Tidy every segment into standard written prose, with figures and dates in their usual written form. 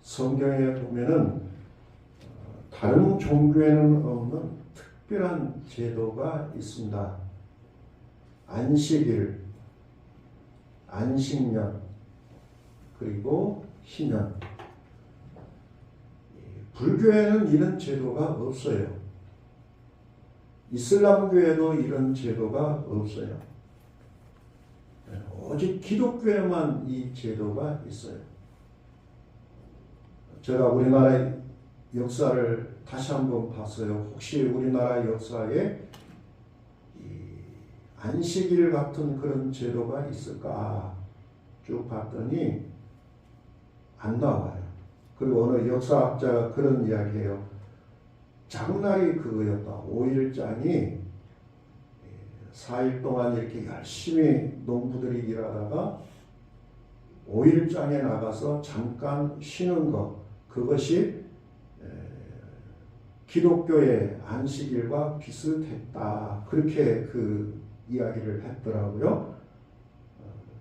성경에 보면은 다른 종교에는 없는 특별한 제도가 있습니다. 안식일, 안식년, 그리고 희년. 불교에는 이런 제도가 없어요. 이슬람교에도 이런 제도가 없어요. 오직 기독교에만 이 제도가 있어요. 제가 우리나라의 역사를 다시 한번 봤어요. 혹시 우리나라 역사에 안식일 같은 그런 제도가 있을까 쭉 봤더니 안 나와요. 그리고 어느 역사학자가 그런 이야기해요. 장날이 그거였다. 5일장이 4일 동안 이렇게 열심히 농부들이 일하다가 5일장에 나가서 잠깐 쉬는 것, 그것이 기독교의 안식일과 비슷했다. 그렇게 그 이야기를 했더라고요.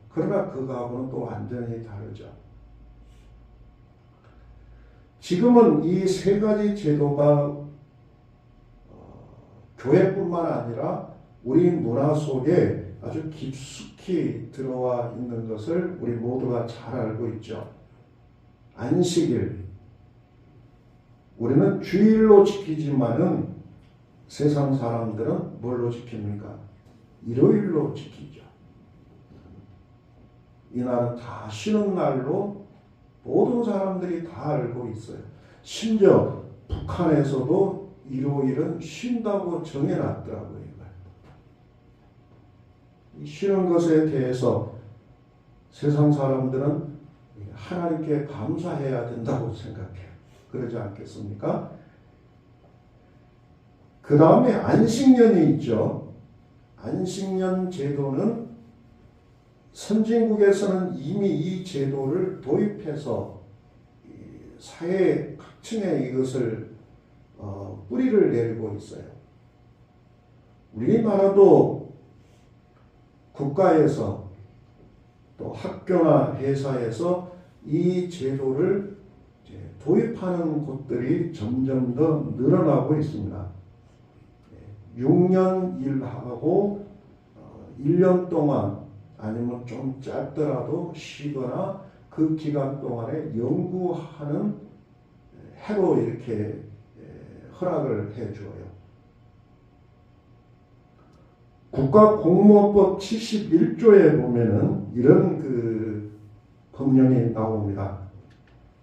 그러나 그거하고는 또 완전히 다르죠. 지금은 이 세 가지 제도가 교회뿐만 아니라 우리 문화 속에 아주 깊숙이 들어와 있는 것을 우리 모두가 잘 알고 있죠. 안식일, 우리는 주일로 지키지만은 세상 사람들은 뭘로 지킵니까? 일요일로 지키죠. 이날은 다 쉬는 날로 모든 사람들이 다 알고 있어요. 심지어 북한에서도 일요일은 쉰다고 정해놨더라고요. 쉬는 것에 대해서 세상 사람들은 하나님께 감사해야 된다고 생각해요. 그러지 않겠습니까? 그 다음에 안식년이 있죠. 안식년 제도는 선진국에서는 이미 이 제도를 도입해서 사회 각층에 이것을 뿌리를 내리고 있어요. 우리나라도 국가에서 또 학교나 회사에서 이 제도를 도입하는 곳들이 점점 더 늘어나고 있습니다. 6년 일하고 1년 동안 아니면 좀 짧더라도 쉬거나 그 기간 동안에 연구하는 해로 이렇게 허락을 해줘요. 국가공무원법 71조에 보면은 이런 그 법령이 나옵니다.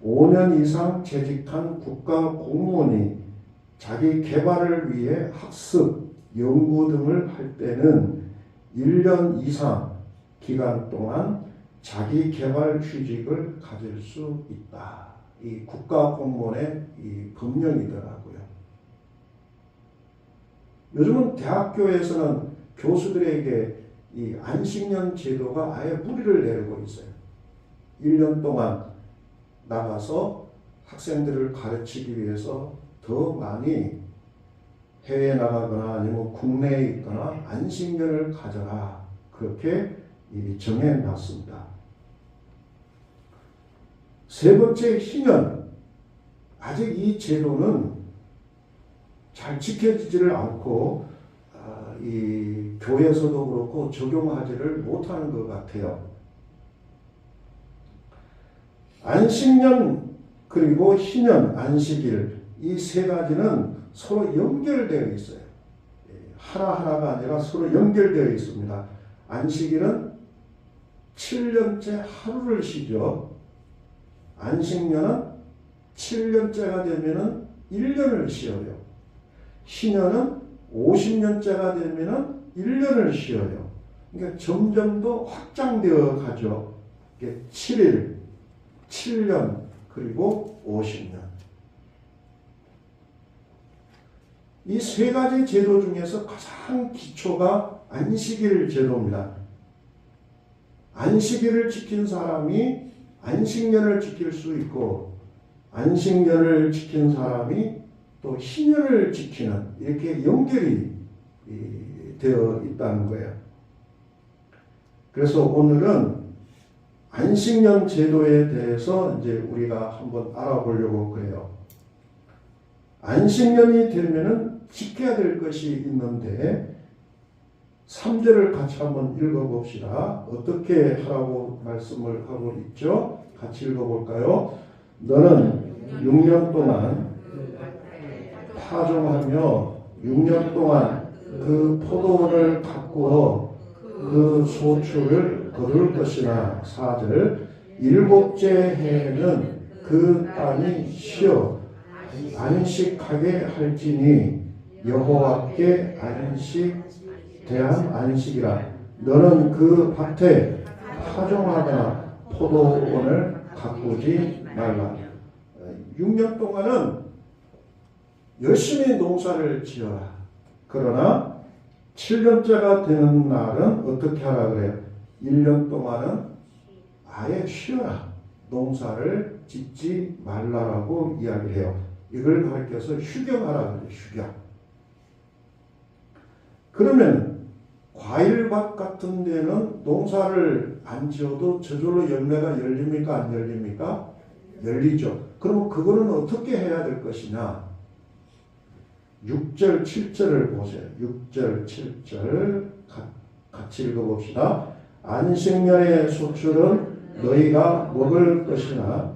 5년 이상 재직한 국가공무원이 자기 개발을 위해 학습, 연구 등을 할 때는 1년 이상 기간 동안 자기 개발 취직을 가질 수 있다. 이 국가공무원의 이 법령이더라고요. 요즘은 대학교에서는 교수들에게 이 안식년 제도가 아예 뿌리를 내리고 있어요. 1년 동안 나가서 학생들을 가르치기 위해서 더 많이 해외에 나가거나 아니면 국내에 있거나 안식년을 가져라. 그렇게 정해놨습니다. 세 번째 희년. 아직 이 제도는 잘 지켜지지를 않고 이 교회에서도 그렇고 적용하지를 못하는 것 같아요. 안식년 그리고 희년, 안식일 이 세 가지는 서로 연결되어 있어요. 하나하나가 아니라 서로 연결되어 있습니다. 안식일은 7년째 하루를 쉬죠. 안식년은 7년째가 되면은 1년을 쉬어요. 희년은 50년째가 되면은 1년을 쉬어요. 그러니까 점점 더 확장되어 가죠. 7일, 7년, 그리고 50년. 이 세 가지 제도 중에서 가장 기초가 안식일 제도입니다. 안식일을 지킨 사람이 안식년을 지킬 수 있고 안식년을 지킨 사람이 또 희년을 지키는 이렇게 연결이 되어 있다는 거예요. 그래서 오늘은 안식년 제도에 대해서 이제 우리가 한번 알아보려고 그래요. 안식년이 되면은 지켜야 될 것이 있는데 3절을 같이 한번 읽어봅시다. 어떻게 하라고 말씀을 하고 있죠? 같이 읽어볼까요? 너는 6년 동안 파종하며 6년 동안 그 포도원을 가꾸어 그 소출을 거둘 것이나 4절 일곱째 해에는 그 땅이 쉬어 안식하게 할지니 여호와께 대한 안식이라. 너는 그 밭에 파종하거나 포도원을 가꾸지 말라. 6년 동안은 열심히 농사를 지어라. 그러나 7년째가 되는 날은 어떻게 하라 그래요? 1년 동안은 아예 쉬어라. 농사를 짓지 말라라고 이야기를 해요. 이걸 가르쳐서 휴경하라 그래요. 휴경. 그러면 과일밭 같은 데는 농사를 안 지어도 저절로 열매가 열립니까? 안 열립니까? 열리죠. 그러면 그거는 어떻게 해야 될 것이냐? 6절, 7절을 보세요. 6절, 7절 같이 읽어봅시다. 안식년의 소출은 너희가 먹을 것이나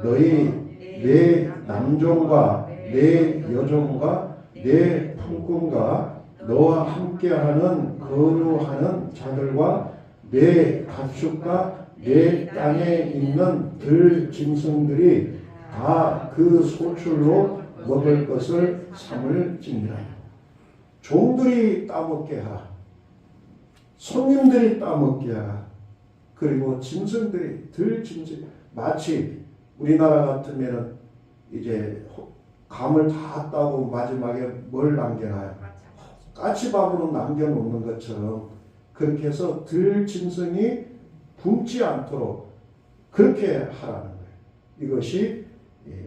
내 남종과 내 여종과 내 품꾼과 너와 함께하는 거류하는 자들과 내 가축과 내 땅에 있는 들 짐승들이 다 그 소출로 먹을 것을 삼을지니라. 종들이 따먹게 하라. 손님들이 따먹게 하라. 그리고 짐승들이 들 짐승, 마치 우리나라 같으면 이제 감을 다 따고 마지막에 뭘 남겨놔요? 까치밥으로 남겨놓는 것처럼 그렇게 해서 들 짐승이 굶지 않도록 그렇게 하라는 거예요. 이것이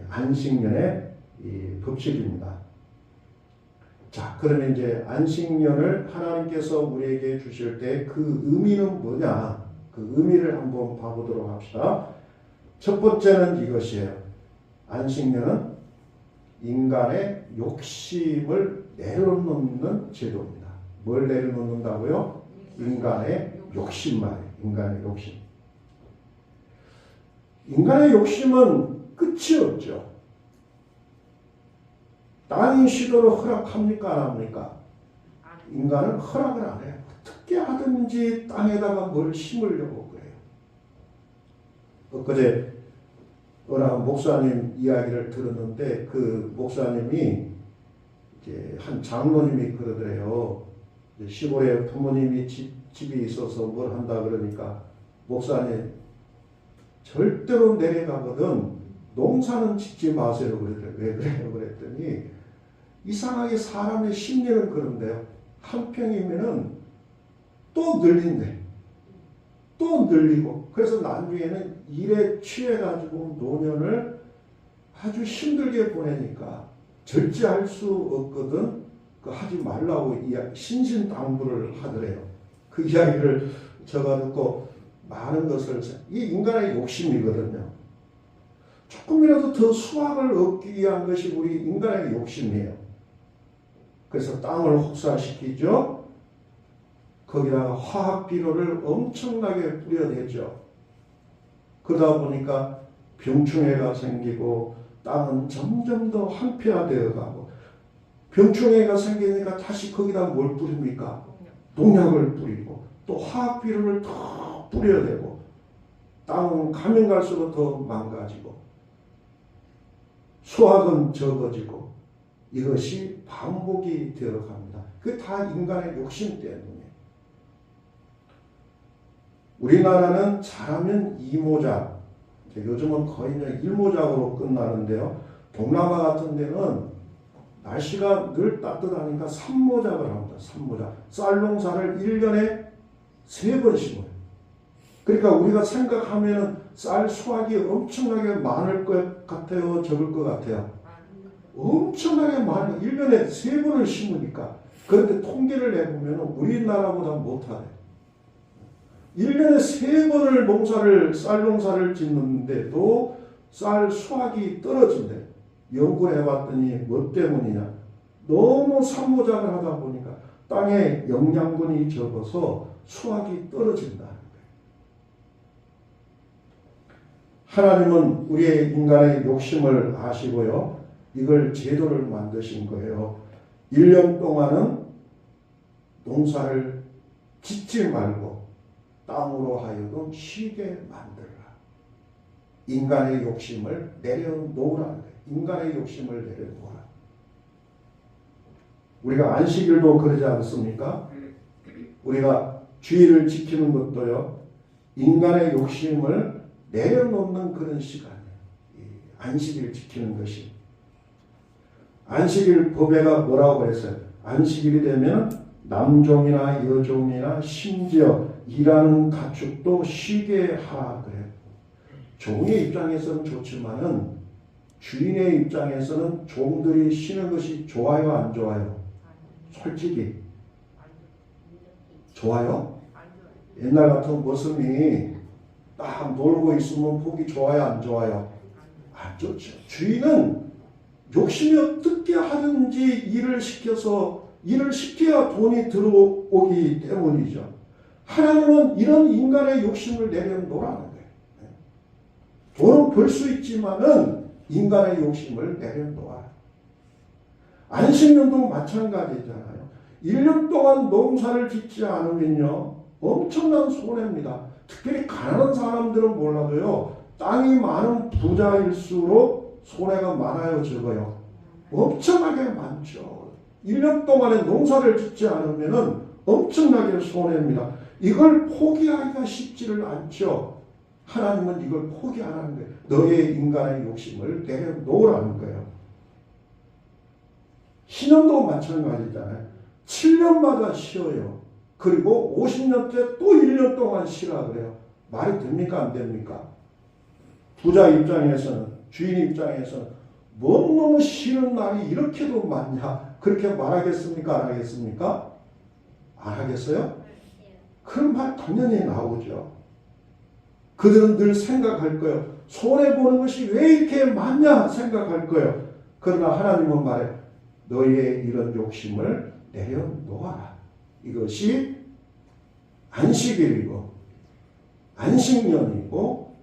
안식년의 법칙입니다. 자, 그러면 이제 안식년을 하나님께서 우리에게 주실 때 그 의미는 뭐냐? 그 의미를 한번 봐보도록 합시다. 첫 번째는 이것이에요. 안식년은 인간의 욕심을 내려놓는 제도입니다. 뭘 내려놓는다고요? 인간의 욕심 말이에요. 인간의 욕심. 인간의 욕심은 끝이 없죠. 땅이 쉬도록 허락합니까? 안 합니까? 인간은 허락을 안 해요. 어떻게 하든지 땅에다가 뭘 심으려고 그래요. 엊그제 어느 목사님 이야기를 들었는데 그 목사님이 이제 한 장로님이 그러더래요. 시골에 부모님이 집이 있어서 뭘 한다 그러니까 목사님 절대로 내려가거든 농사는 짓지 마세요 그랬더니 왜 그래요 그랬더니 이상하게 사람의 심리는 그런데요. 한 평이면은 또 늘린대. 또 늘리고 그래서 나중에는 일에 취해가지고 노년을 아주 힘들게 보내니까 절제할 수 없거든. 그 하지 말라고 신신당부를 하더래요. 그 이야기를 제가 듣고 많은 것을 이 인간의 욕심이거든요. 조금이라도 더 수확을 얻기 위한 것이 우리 인간의 욕심이에요. 그래서 땅을 혹사시키죠. 거기다가 화학 비료를 엄청나게 뿌려대죠. 그러다 보니까 병충해가 생기고 땅은 점점 더 황폐화되어 가고 병충해가 생기니까 다시 거기다 뭘 뿌립니까? 농약을 뿌리고 또 화학 비료를 더 뿌려대고 땅은 가면 갈수록 더 망가지고 수확은 적어지고 이것이 반복이 되어갑니다. 그게 다 인간의 욕심 때문이에요. 우리나라는 잘하면 2모작, 요즘은 거의 1모작으로 끝나는데요. 동남아 같은 데는 날씨가 늘 따뜻하니까 3모작을 합니다. 3모작. 쌀 농사를 1년에 3번 심어요. 그러니까 우리가 생각하면 쌀 수확이 엄청나게 많을 것 같아요? 적을 것 같아요? 엄청나게 많은 1년에 3번을 심으니까 그런데 통계를 내보면 우리나라보다 못하네. 1년에 3번을 농사를, 쌀 농사를 짓는데도 쌀 수확이 떨어진대. 연구를 해봤더니 뭐 때문이냐. 너무 산모작을 하다 보니까 땅에 영양분이 적어서 수확이 떨어진다는 거예요. 하나님은 우리의 인간의 욕심을 아시고요. 이걸 제도를 만드신 거예요. 1년 동안은 농사를 짓지 말고 땅으로 하여금 쉬게 만들라. 인간의 욕심을 내려놓으라는 거예요. 인간의 욕심을 내려놓으라. 우리가 안식일도 그러지 않습니까? 우리가 주의를 지키는 것도요. 인간의 욕심을 내려놓는 그런 시간이에요. 안식일 지키는 것이. 안식일 법에가 뭐라고 했어요? 안식일이 되면 남종이나 여종이나 심지어 일하는 가축도 쉬게 하라 그래요. 종의 입장에서는 좋지만은 주인의 입장에서는 종들이 쉬는 것이 좋아요, 안 좋아요? 솔직히 좋아요? 옛날 같은 모습이 딱 놀고 있으면 보기 좋아요, 안 좋아요? 안 좋죠. 주인은 욕심이 어떻게 하든지 일을 시켜야 돈이 들어오기 때문이죠. 하나님은 이런 인간의 욕심을 내려놓으라는 거예요. 돈은 벌 수 있지만은 인간의 욕심을 내려놓아. 안식년도 마찬가지잖아요. 1년 동안 농사를 짓지 않으면요. 엄청난 손해입니다. 특별히 가난한 사람들은 몰라도요. 땅이 많은 부자일수록 손해가 많아요, 적어요? 엄청나게 많죠. 1년 동안에 농사를 짓지 않으면 엄청나게 손해입니다. 이걸 포기하기가 쉽지를 않죠. 하나님은 이걸 포기 안 하는 거예요. 너의 인간의 욕심을 내려놓으라는 거예요. 신년도 마찬가지잖아요. 7년마다 쉬어요. 그리고 50년째 또 1년 동안 쉬라 그래요. 말이 됩니까? 안 됩니까? 부자 입장에서는, 주인 입장에서는 뭔 놈의 쉬는 날이 이렇게도 많냐? 그렇게 말하겠습니까? 안 하겠습니까? 안 하겠어요? 그런 말 당연히 나오죠. 그들은 늘 생각할 거예요. 손해보는 것이 왜 이렇게 많냐 생각할 거예요. 그러나 하나님은 말해 너희의 이런 욕심을 내려놓아라. 이것이 안식일이고 안식년이고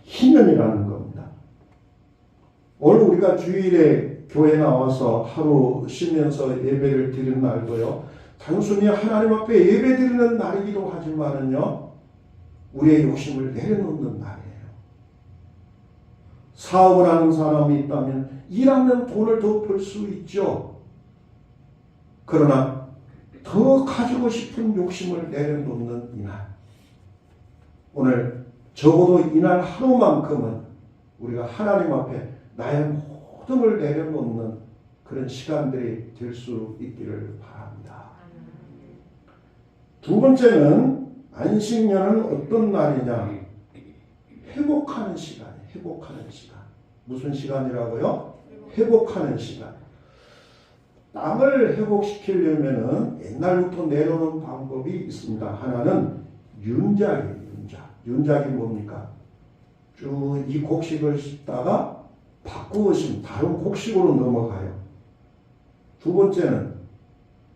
희년이라는 겁니다. 오늘 우리가 주일에 교회 나와서 하루 쉬면서 예배를 드리는 날도요. 단순히 하나님 앞에 예배 드리는 날이기도 하지만은요. 우리의 욕심을 내려놓는 날이에요. 사업을 하는 사람이 있다면 일하면 돈을 더 벌 수 있죠. 그러나 더 가지고 싶은 욕심을 내려놓는 이날. 오늘 적어도 이날 하루만큼은 우리가 하나님 앞에 나의 모든 걸 내려놓는 그런 시간들이 될 수 있기를 바랍니다. 두 번째는 안식년은 어떤 날이냐? 회복하는 시간이에요. 회복하는 시간. 무슨 시간이라고요? 회복하는 시간. 땅을 회복시키려면은 옛날부터 내려놓은 방법이 있습니다. 하나는 윤작이에요. 윤작이 뭡니까? 쭉 이 곡식을 씹다가 바꾸어 심으면 다른 곡식으로 넘어가요. 두 번째는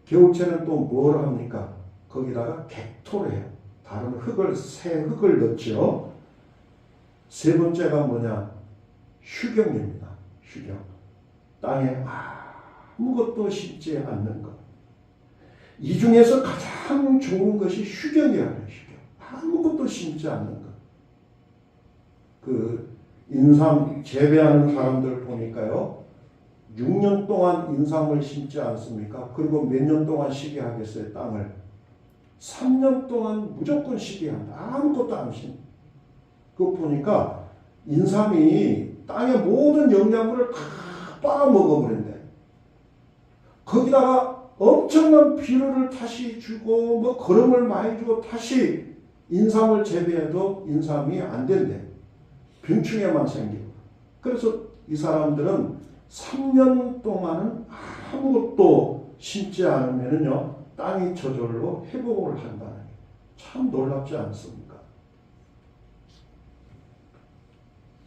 겨울철에는 또 뭘 합니까? 거기다가 객토를 해요. 다른 흙을, 새 흙을 넣죠. 세 번째가 뭐냐? 휴경입니다. 휴경. 땅에 아무것도 심지 않는 것. 이 중에서 가장 좋은 것이 휴경이라는 휴경. 아무것도 심지 않는 것. 그 인삼 재배하는 사람들 보니까요. 6년 동안 인삼을 심지 않습니까? 그리고 몇 년 동안 쉬게 하겠어요, 땅을. 3년 동안 무조건 쉬게 한다. 아무것도 안 심. 그거 보니까 인삼이 땅의 모든 영양분을 다 빨아먹어버린대. 거기다가 엄청난 비료를 다시 주고 뭐 거름을 많이 주고 다시 인삼을 재배해도 인삼이 안 된대. 병충해만 생기고. 그래서 이 사람들은 3년 동안은 아무것도 심지 않으면요 땅이 저절로 회복을 한다는 거예요. 참 놀랍지 않습니까?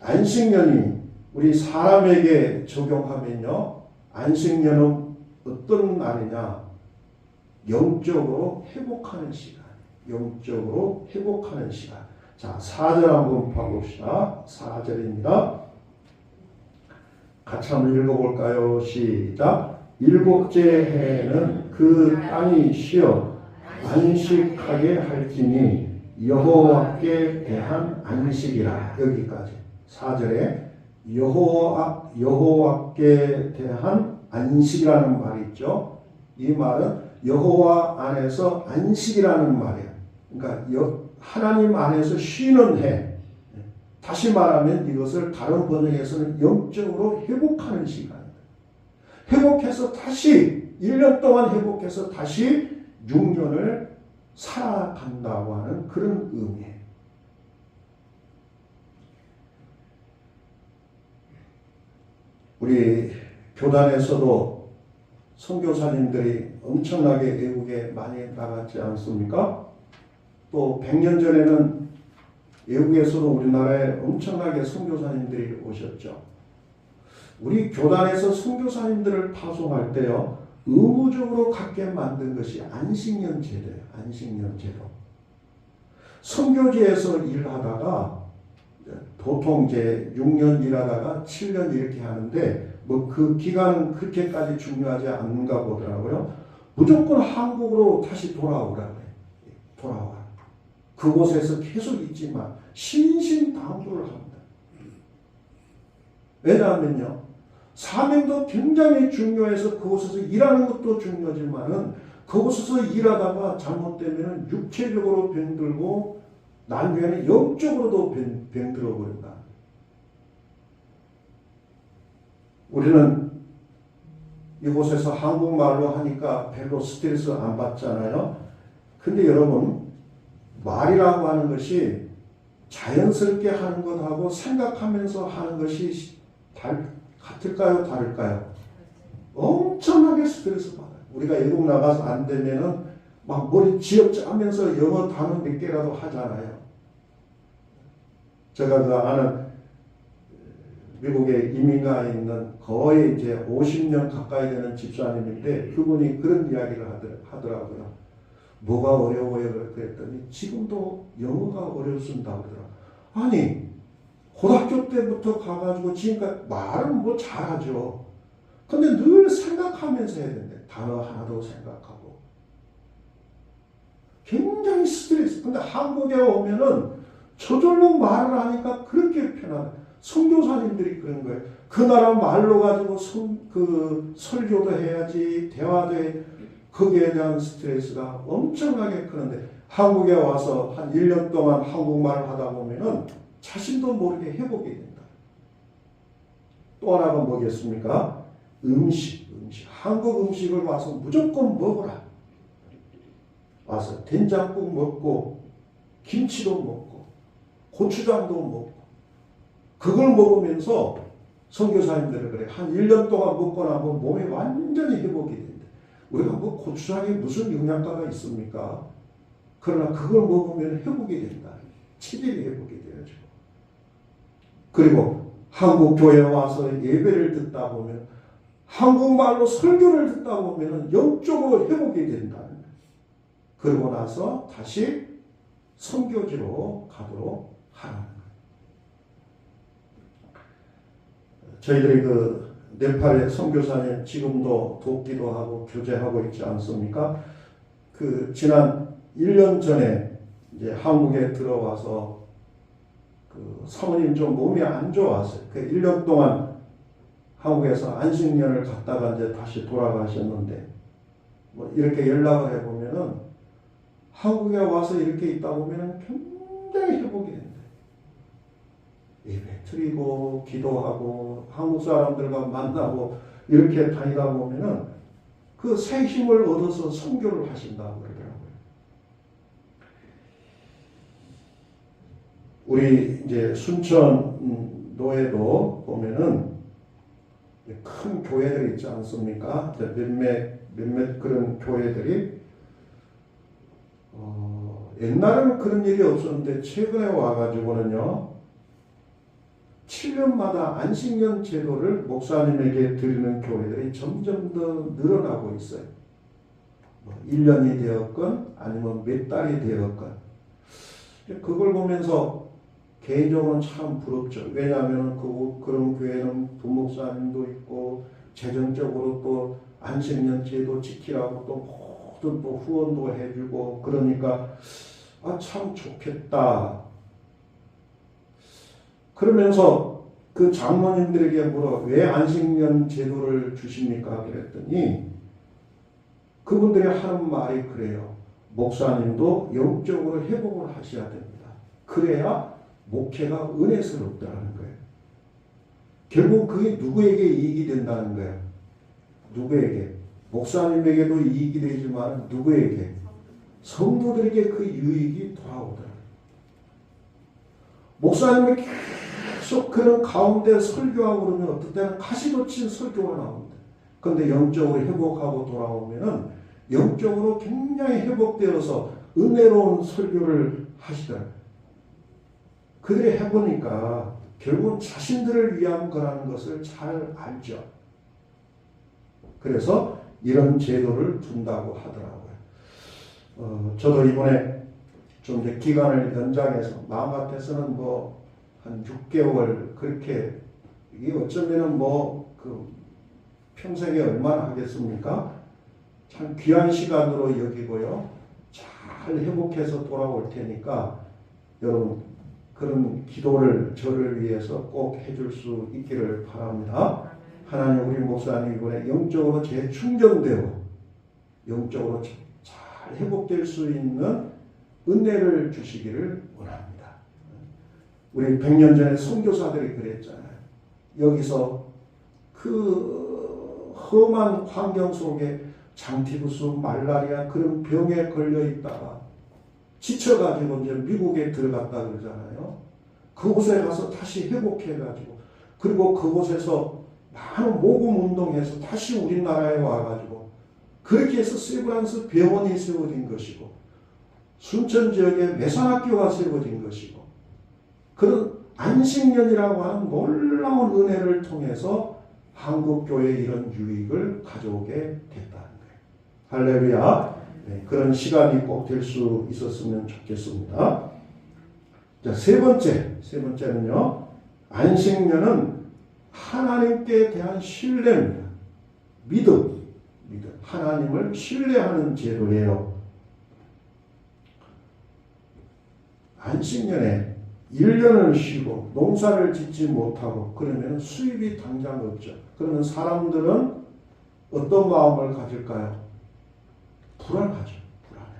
안식년이 우리 사람에게 적용하면요, 안식년은 어떤 날이냐? 영적으로 회복하는 시간. 영적으로 회복하는 시간. 자, 4절 한번 봐봅시다. 4절입니다. 같이 한번 읽어볼까요? 시작. 일곱째 해에는 그 땅이 쉬어 안식하게 할지니 여호와께 대한 안식이라. 여기까지. 4절에 여호와께 대한 안식이라는 말이 있죠. 이 말은 여호와 안에서 안식이라는 말이에요. 그러니까 하나님 안에서 쉬는 해. 다시 말하면 이것을 다른 번역에서는 영적으로 회복하는 시간입니다. 회복해서 다시 1년 동안 회복해서 다시 6년을 살아간다고 하는 그런 의미예요. 우리 교단에서도 선교사님들이 엄청나게 외국에 많이 나갔지 않습니까? 또 100년 전에는 외국에서도 우리나라에 엄청나게 선교사님들이 오셨죠. 우리 교단에서 선교사님들을 파송할 때요, 의무적으로 갖게 만든 것이 안식년 제도예요. 안식년 제도. 선교지에서 일하다가 보통 이제 6년 일하다가 7년 이렇게 하는데 뭐 그 기간은 그렇게까지 중요하지 않는가 보더라고요. 무조건 한국으로 다시 돌아오라고 해요. 돌아와. 그곳에서 계속 있지만 신신당부를 합니다. 왜냐하면요, 사명도 굉장히 중요해서 그곳에서 일하는 것도 중요하지만은 그곳에서 일하다가 잘못되면 육체적으로 병들고 나중에는 영적으로도 병들어 버린다. 우리는 이곳에서 한국말로 하니까 별로 스트레스 안 받잖아요. 근데 여러분, 말이라고 하는 것이 자연스럽게 하는 것하고 생각하면서 하는 것이 같을까요? 다를까요? 엄청나게 스트레스 받아요. 우리가 외국 나가서 안 되면은 막 머리 쥐어짜면서 영어 단어 몇 개라도 하잖아요. 제가 그 아는 미국에 이민가 있는 거의 이제 50년 가까이 되는 집사님인데 그분이 그런 이야기를 하더라고요. 뭐가 어려워요? 그랬더니 지금도 영어가 어렵습니다. 그러더라고요. 아니, 고등학교 때부터 가가지고 지금까지 말은 뭐 잘하죠. 근데 늘 생각하면서 해야 된대. 단어 하나도 생각하고. 굉장히 스트레스. 근데 한국에 오면은 저절로 말을 하니까 그렇게 편하다. 선교사님들이 그런 거예요. 그 나라 말로 가지고 설교도 해야지, 대화도 해. 거기에 대한 스트레스가 엄청나게 크는데 한국에 와서 한 1년 동안 한국말을 하다 보면은 자신도 모르게 회복이 된다. 또 하나가 뭐겠습니까? 음식. 한국 음식을 와서 무조건 먹어라. 와서 된장국 먹고 김치도 먹고 고추장도 먹고 그걸 먹으면서 선교사님들은 그래. 한 1년 동안 먹고 나면 몸이 완전히 회복이 된다. 우리가 뭐 고추장에 무슨 영양가가 있습니까? 그러나 그걸 먹으면 회복이 된다. 체질이 회복이 되어지고. 그리고 한국 교회에 와서 예배를 듣다 보면 한국말로 설교를 듣다 보면 영적으로 회복이 된다는 거예요. 그러고 나서 다시 선교지로 가도록 하라는 거예요. 저희들이 그 네팔의 선교사님 지금도 돕기도 하고 교제하고 있지 않습니까? 그 지난 1년 전에 이제 한국에 들어와서 그 사모님 좀 몸이 안 좋았어요. 그 1년 동안 한국에서 안식년을 갔다가 이제 다시 돌아가셨는데 뭐 이렇게 연락을 해보면은 한국에 와서 이렇게 있다 보면은 굉장히 회복이 된다. 예배 드리고 기도하고 한국 사람들과 만나고 이렇게 다니다 보면은 그 새 힘을 얻어서 선교를 하신다고 그러더라고요. 우리 이제 순천 노예도 보면은 큰 교회들이 있지 않습니까? 몇몇 그런 교회들이 옛날에는 그런 일이 없었는데 최근에 와가지고는요 7년마다 안식년 제도를 목사님에게 드리는 교회들이 점점 더 늘어나고 있어요. 1년이 되었건 아니면 몇 달이 되었건 그걸 보면서 개인적으로는 참 부럽죠. 왜냐하면 그런 교회는 부목사님도 있고 재정적으로 또 안식년 제도 지키라고 또 모든 또 후원도 해주고 그러니까 참 좋겠다. 그러면서 그 장로님들에게 물어 왜 안식년 제도를 주십니까? 그랬더니 그분들이 하는 말이 그래요. 목사님도 영적으로 회복을 하셔야 됩니다. 그래야 목회가 은혜스럽다는 거예요. 결국 그게 누구에게 이익이 된다는 거예요. 누구에게? 목사님에게도 이익이 되지만 누구에게? 성도들에게 그 유익이 돌아오더라. 목사님이 계속 그런 가운데 설교하고 그러면 어떨 때는 가시도 친 설교가 나옵니다. 그런데 영적으로 회복하고 돌아오면은 영적으로 굉장히 회복되어서 은혜로운 설교를 하시더라고요. 그들이 해보니까 결국은 자신들을 위한 거라는 것을 잘 알죠. 그래서 이런 제도를 둔다고 하더라고요. 저도 이번에 좀 이제 기간을 연장해서 마음 같아서는 한 6개월 그렇게 이게 어쩌면은 그 평생에 얼마나 하겠습니까? 참 귀한 시간으로 여기고요. 잘 회복해서 돌아올 테니까 여러분 그런 기도를 저를 위해서 꼭 해줄 수 있기를 바랍니다. 하나님 우리 목사님 이번에 영적으로 재충전되고 영적으로 잘 회복될 수 있는 은혜를 주시기를 원합니다. 우리 100년 전에 선교사들이 그랬잖아요. 여기서 그 험한 환경 속에 장티푸스, 말라리아 그런 병에 걸려 있다가 지쳐가지고 이제 미국에 들어갔다 그러잖아요. 그곳에 가서 다시 회복해가지고 그리고 그곳에서 많은 모금 운동해서 다시 우리나라에 와가지고 그렇게 해서 세브란스 병원이 세워진 것이고 순천 지역에 매산학교가 세워진 것이고 그런 안식년이라고 하는 놀라운 은혜를 통해서 한국교회에 이런 유익을 가져오게 됐다는 거예요. 할렐루야. 네, 그런 시간이 꼭 될 수 있었으면 좋겠습니다. 자, 세 번째는요. 안식년은 하나님께 대한 신뢰입니다. 믿음. 하나님을 신뢰하는 제도예요. 안식년에 1년을 쉬고 농사를 짓지 못하고 그러면 수입이 당장 없죠. 그러면 사람들은 어떤 마음을 가질까요? 불안하죠. 불안해.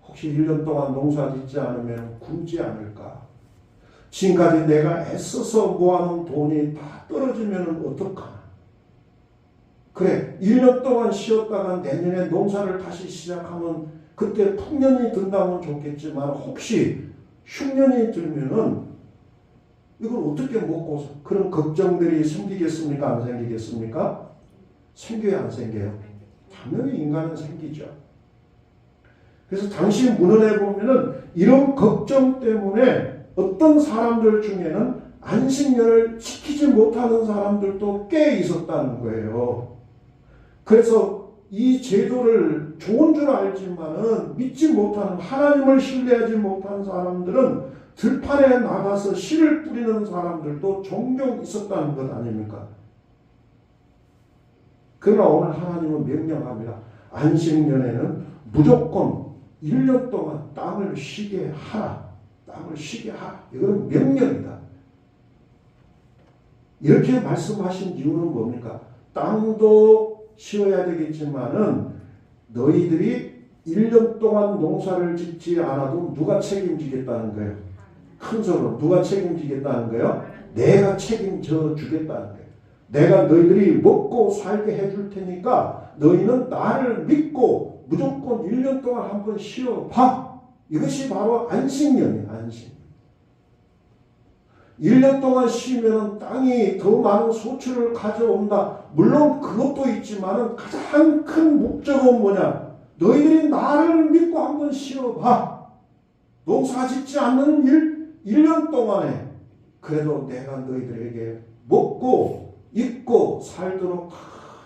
혹시 1년 동안 농사 짓지 않으면 굶지 않을까? 지금까지 내가 애써서 모아놓은 돈이 다 떨어지면 어떡하나? 그래, 1년 동안 쉬었다가 내년에 농사를 다시 시작하면 그때 풍년이 든다면 좋겠지만 혹시 흉년이 들면은 이걸 어떻게 먹고 그런 걱정들이 생기겠습니까? 안 생기겠습니까? 생겨요, 안 생겨요? 당연히 인간은 생기죠. 그래서 당시 문헌에 보면은 이런 걱정 때문에 어떤 사람들 중에는 안식년을 지키지 못하는 사람들도 꽤 있었다는 거예요. 그래서 이 제도를 좋은 줄 알지만은 믿지 못하는 하나님을 신뢰하지 못하는 사람들은 들판에 나가서 씨를 뿌리는 사람들도 종종 있었다는 것 아닙니까? 그러나 오늘 하나님은 명령합니다. 안식년에는 무조건 1년 동안 땅을 쉬게 하라. 땅을 쉬게 하라. 이건 명령이다. 이렇게 말씀하신 이유는 뭡니까? 땅도 쉬어야 되겠지만은 너희들이 1년 동안 농사를 짓지 않아도 누가 책임지겠다는 거예요? 큰 소리로 누가 책임지겠다는 거예요? 내가 책임져 주겠다는 거예요. 내가 너희들이 먹고 살게 해줄 테니까 너희는 나를 믿고 무조건 1년 동안 한번 쉬어봐. 이것이 바로 안식년이에요. 안식. 1년 동안 쉬면 땅이 더 많은 소출을 가져온다. 물론 그것도 있지만 가장 큰 목적은 뭐냐? 너희들이 나를 믿고 한번 쉬어봐. 농사 짓지 않는 1년 동안에 그래도 내가 너희들에게 먹고 입고 살도록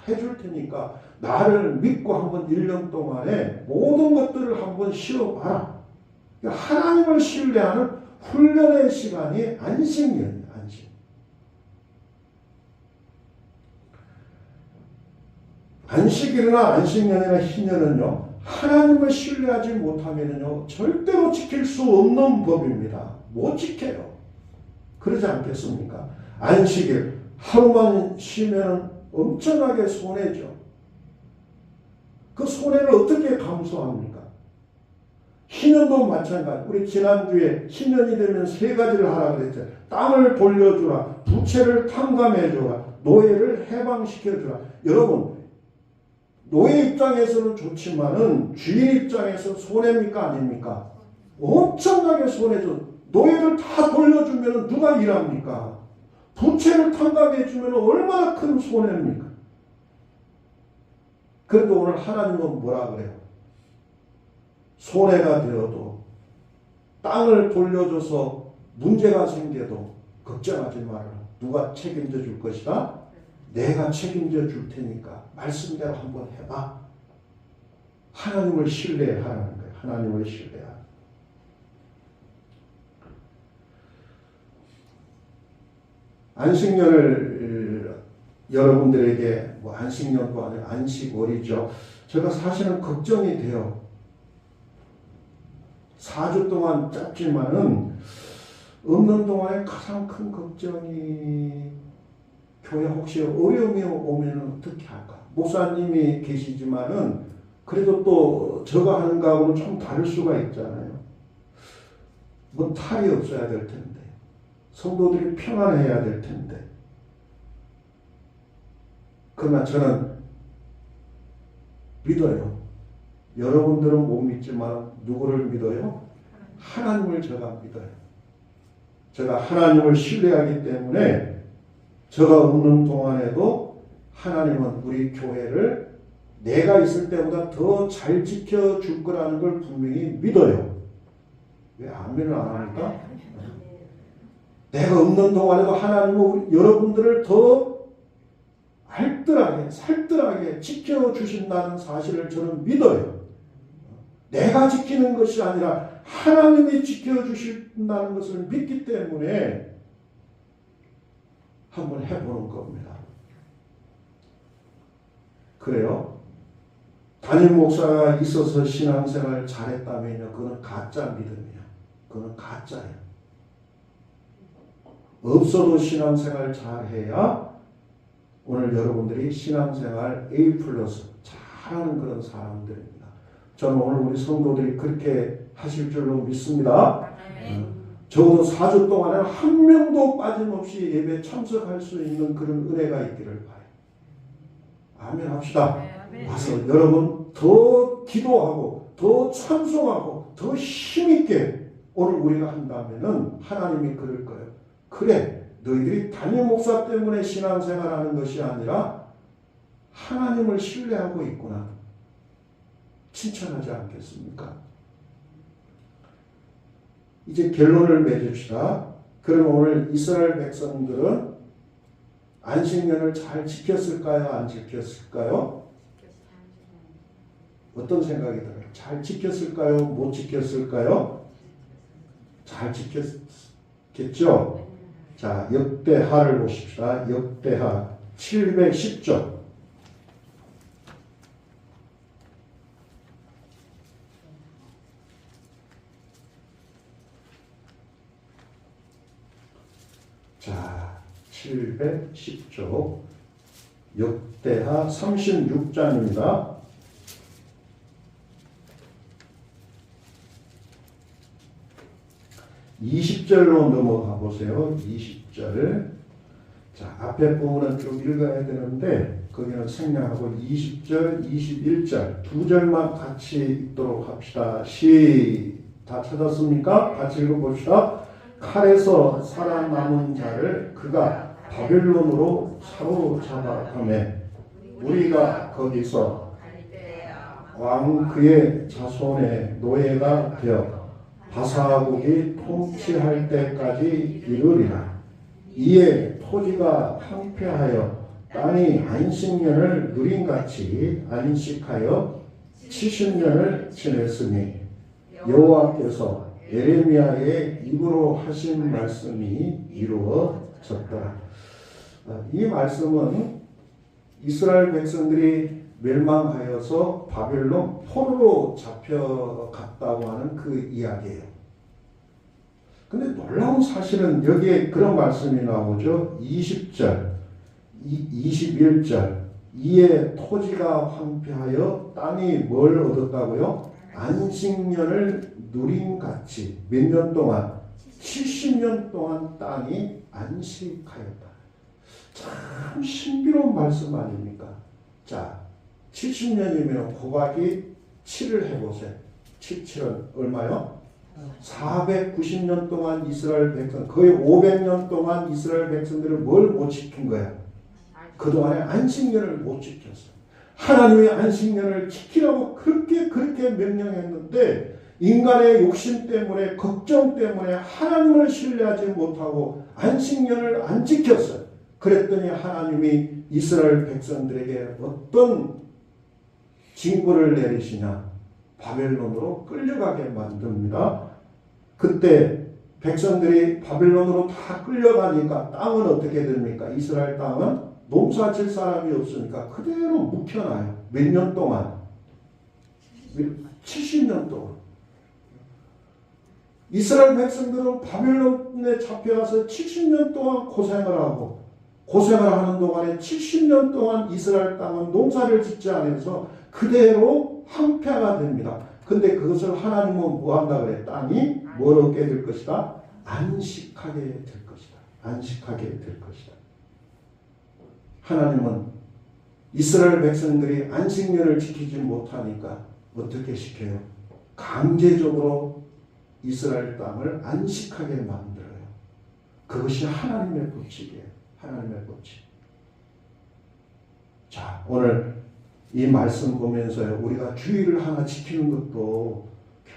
해줄 테니까 나를 믿고 한번 1년 동안에 모든 것들을 한번 쉬어봐라. 하나님을 신뢰하는 훈련의 시간이 안식년이에요. 안식. 안식일이나 안식년이나 희년은요, 하나님을 신뢰하지 못하면요 절대로 지킬 수 없는 법입니다. 못 지켜요. 그러지 않겠습니까? 안식일 하루만 쉬면 엄청나게 손해죠. 그 손해를 어떻게 감수합니까? 희년도 마찬가지. 우리 지난주에 희년이 되면 세 가지를 하라고 그랬죠. 땅을 돌려주라, 부채를 탕감해주라, 노예를 해방시켜주라. 여러분, 노예 입장에서는 좋지만은 주인 입장에서 손해입니까 아닙니까? 엄청나게 손해죠. 노예를 다 돌려주면 누가 일합니까? 부채를 탕감해주면 얼마나 큰 손해입니까? 그래도 오늘 하나님은 뭐라 그래요? 손해가 되어도 땅을 돌려줘서 문제가 생겨도 걱정하지 말아라. 누가 책임져 줄 것이다? 내가 책임져 줄 테니까 말씀대로 한번 해봐. 하나님을 신뢰하라는 거예요. 하나님을 신뢰하라. 안식년을 여러분들에게 뭐 안식년도 아니고 안식월이죠. 제가 사실은 걱정이 돼요. 4주 동안 짧지만은 없는 동안에 가장 큰 걱정이 교회 혹시 어려움이 오면 어떻게 할까? 목사님이 계시지만은 그래도 또 제가 하는 거하고는 좀 다를 수가 있잖아요. 뭐 탈이 없어야 될 텐데. 성도들이 평안해야 될 텐데. 그러나 저는 믿어요. 여러분들은 못 믿지만 누구를 믿어요? 하나님을 제가 믿어요. 제가 하나님을 신뢰하기 때문에 제가 없는 동안에도 하나님은 우리 교회를 내가 있을 때보다 더 잘 지켜줄 거라는 걸 분명히 믿어요. 왜 아멘을 안 합니까? 내가 없는 동안에도 하나님은 여러분들을 더 알뜰하게 살뜰하게 지켜주신다는 사실을 저는 믿어요. 내가 지키는 것이 아니라 하나님이 지켜주신다는 것을 믿기 때문에 한번 해보는 겁니다. 그래요? 담임 목사가 있어서 신앙생활 잘했다면요, 그건 가짜 믿음이야. 그건 가짜예요. 없어도 신앙생활 잘해야 오늘 여러분들이 신앙생활 A+ 잘하는 그런 사람들입니다. 저는 오늘 우리 성도들이 그렇게 하실 줄로 믿습니다. 적어도 4주 동안에 한 명도 빠짐없이 예배 참석할 수 있는 그런 은혜가 있기를 바라요. 아멘 합시다. 와서 여러분 더 기도하고 더 찬송하고 더 힘있게 오늘 우리가 한다면은 하나님이 그럴 거예요. 그래, 너희들이 담임 목사 때문에 신앙생활하는 것이 아니라 하나님을 신뢰하고 있구나. 칭찬하지 않겠습니까? 이제 결론을 맺읍시다. 그럼 오늘 이스라엘 백성들은 안식년을 잘 지켰을까요? 안 지켰을까요? 어떤 생각이 들어요? 잘 지켰을까요? 못 지켰을까요? 잘 지켰겠죠? 자, 역대하를 보십시다. 역대하 710쪽. 자, 710쪽. 역대하 36장입니다. 20절로 넘어가 보세요. 20절. 자, 앞에 부분은 좀 읽어야 되는데 거기는 생략하고 20절, 21절 두 절만 같이 읽도록 합시다. 다 찾았습니까? 같이 읽어봅시다. 칼에서 살아남은 자를 그가 바벨론으로 사로잡아가매 우리가 거기서 왕 그의 자손의 노예가 되어 바사국이 통치할 때까지 이르리라. 이에 토지가 황폐하여 땅이 안식년을 누린같이 안식하여 70년을 지냈으니 여호와께서 예레미야의 입으로 하신 말씀이 이루어졌더라. 이 말씀은 이스라엘 백성들이 멸망하여서 바벨론 포로로 잡혀갔다고 하는 그 이야기예요. 근데 놀라운 사실은 여기에 그런 말씀이 나오죠. 20절, 21절. 이에 토지가 황폐하여 땅이 뭘 얻었다고요? 안식년을 누린같이 몇 년 동안? 70년 동안 땅이 안식하였다. 참 신비로운 말씀 아닙니까? 자, 70년이면 곱하기 7을 해보세요. 77은 얼마요? 490년 동안 이스라엘 백성, 거의 500년 동안 이스라엘 백성들을 뭘 못 지킨 거야? 그동안에 안식년을 못 지켰어. 하나님의 안식년을 지키라고 그렇게 명령했는데 인간의 욕심 때문에, 걱정 때문에 하나님을 신뢰하지 못하고 안식년을 안 지켰어요. 그랬더니 하나님이 이스라엘 백성들에게 어떤 징벌을 내리시냐? 바벨론으로 끌려가게 만듭니다. 그때 백성들이 바벨론으로 다 끌려가니까 땅은 어떻게 됩니까? 이스라엘 땅은 농사 질 사람이 없으니까 그대로 묵혀놔요. 몇 년 동안? 70년 동안. 이스라엘 백성들은 바벨론에 잡혀가서 70년 동안 고생을 하는 동안에 70년 동안 이스라엘 땅은 농사를 짓지 않아서 그대로 황폐가 됩니다. 근데 그것을 하나님은 뭐 한다 그래? 땅이 뭘 얻게 될 것이다? 안식하게 될 것이다. 안식하게 될 것이다. 하나님은 이스라엘 백성들이 안식년을 지키지 못하니까 어떻게 시켜요? 강제적으로 이스라엘 땅을 안식하게 만들어요. 그것이 하나님의 법칙이에요. 하나님의 법칙. 자, 오늘 이 말씀 보면서 우리가 주의를 하나 지키는 것도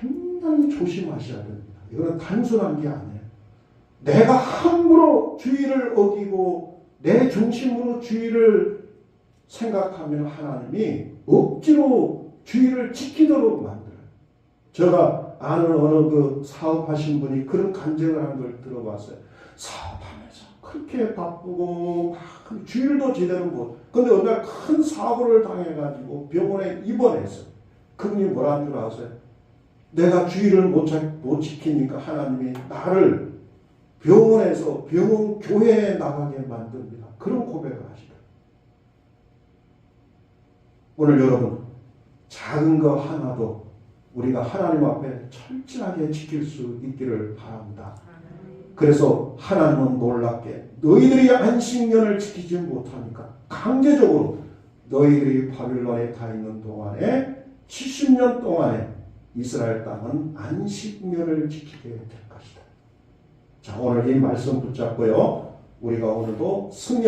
굉장히 조심하셔야 됩니다. 이거는 단순한 게 아니에요. 내가 함부로 주의를 어기고 내 중심으로 주의를 생각하면 하나님이 억지로 주의를 지키도록 만들어요. 제가 아는 어느 그 사업하신 분이 그런 간증을 한 걸 들어봤어요. 사업하면서 그렇게 바쁘고 막 주일도 제대로 못. 근데 어느 날 큰 사고를 당해가지고 병원에 입원했어요. 그분이 뭐라는 줄 아세요? 내가 주의를 못 지키니까 하나님이 나를 병원에서 병원 교회에 나가게 만듭니다. 그런 고백을 하시더라고요. 오늘 여러분 작은 거 하나도 우리가 하나님 앞에 철저하게 지킬 수 있기를 바랍니다. 그래서 하나님은 놀랍게 너희들이 안식년을 지키지 못하니까 강제적으로 너희들이 바빌론에 가 있는 동안에 70년 동안에 이스라엘 땅은 안식년을 지키게 될 것이다. 자, 오늘 이 말씀 붙잡고요. 우리가 오늘도 승리